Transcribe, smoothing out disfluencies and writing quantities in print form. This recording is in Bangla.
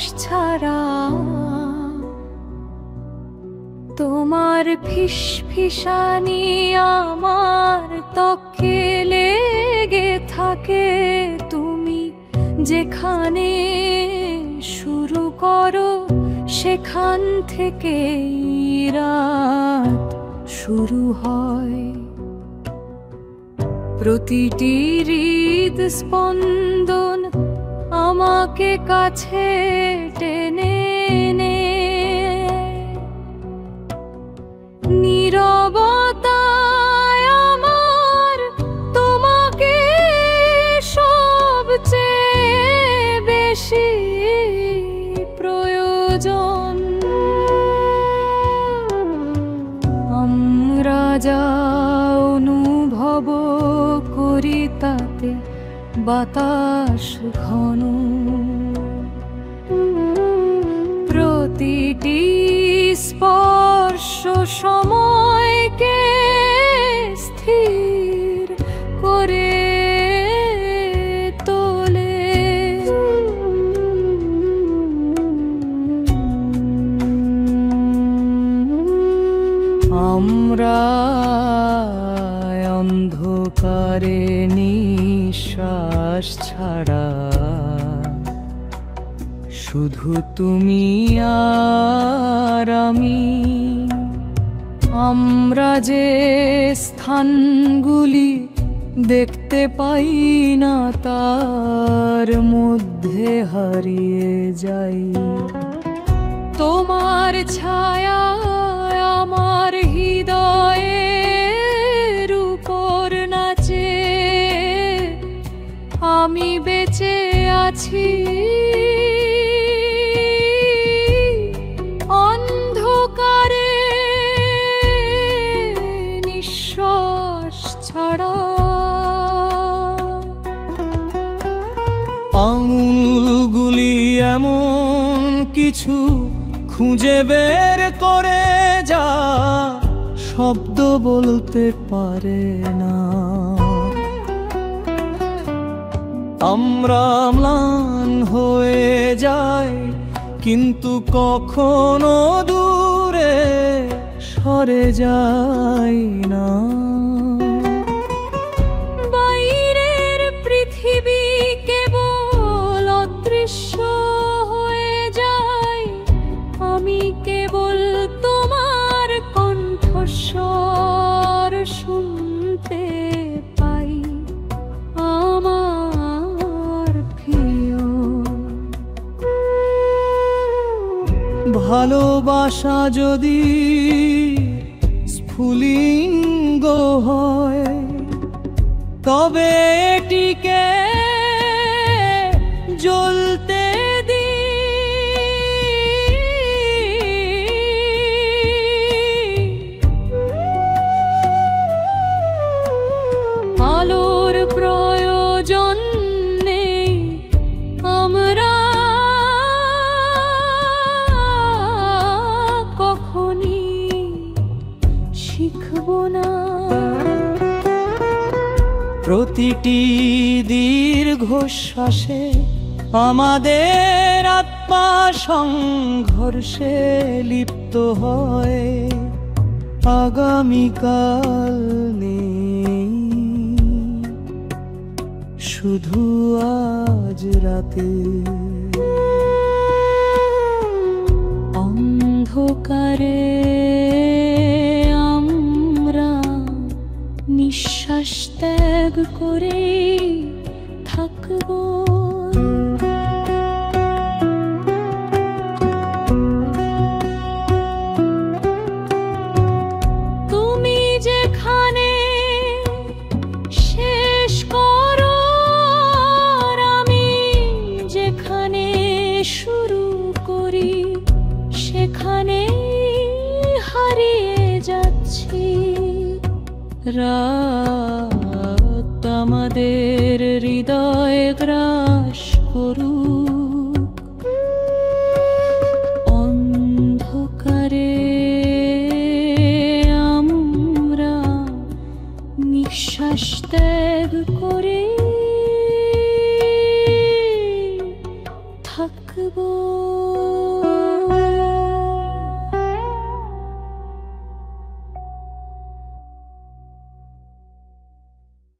নিঃশ্বাস ছাড়া। তোমার ফিসফিসানি আমার ত্বকে লেগে থাকে। তুমি যেখানে শুরু করো সেখান থেকে রাত শুরু হয়। প্রতিটি হৃদস্পন্দন আমাকে কাছে টেনে নেয়। নীরবতায় আমার তোমাকে সবচেয়ে বেশি প্রয়োজন। আমরা যা অনুভব করি তাতে বাতাস ঘন। প্রতিটি স্পর্শ সময়কে স্থির করে তোলে। আমরা অন্ধকারে নিঃশ্বাস ছাড়া, শুধু তুমি আর আমি। আমরা যে স্থানগুলি দেখতে পাই না তার মধ্যে হারিয়ে যাই। তোমার ছায়া আমার হৃদয়ের উপর নাচে। আমি বেঁচে আছি অন্ধকারে নিঃশ্বাস ছাড়া। আঙুলগুলি এমন কিছু খুঁজে বের করে যা শব্দ বলতে পারে না। আমরা ম্লান হয়ে যাই কিন্তু কখনো দূরে সরে যাই না। বাইরের পৃথিবী কেবল অদৃশ্য হয়ে যায়। আমি কেবল তোমার কণ্ঠস্বর শুনতে পাই। আমার প্রিয় ভালোবাসা যদি স্ফুলিঙ্গ হয় তবে এটিকে জ্বলতে আলোর প্রয়োজন নেই। আমরা কখনই শিখব না। প্রতিটি দীর্ঘশ্বাসে আমাদের আত্মা সংঘর্ষে লিপ্ত হয়। আগামীকাল নেই, শুধু আজ রাতে। অন্ধকারে আমরা নিঃশ্বাস ত্যাগ করে থাকবো। তুমি যেখানে শেষ করো আমি যেখানে শুরু করি সেখানে হারিয়ে যাচ্ছি। রাত আমাদের হৃদয় গ্রাস করুক। অন্ধকারে আমরা নিঃশ্বাস ত্যাগ করে থাক। থাকবো।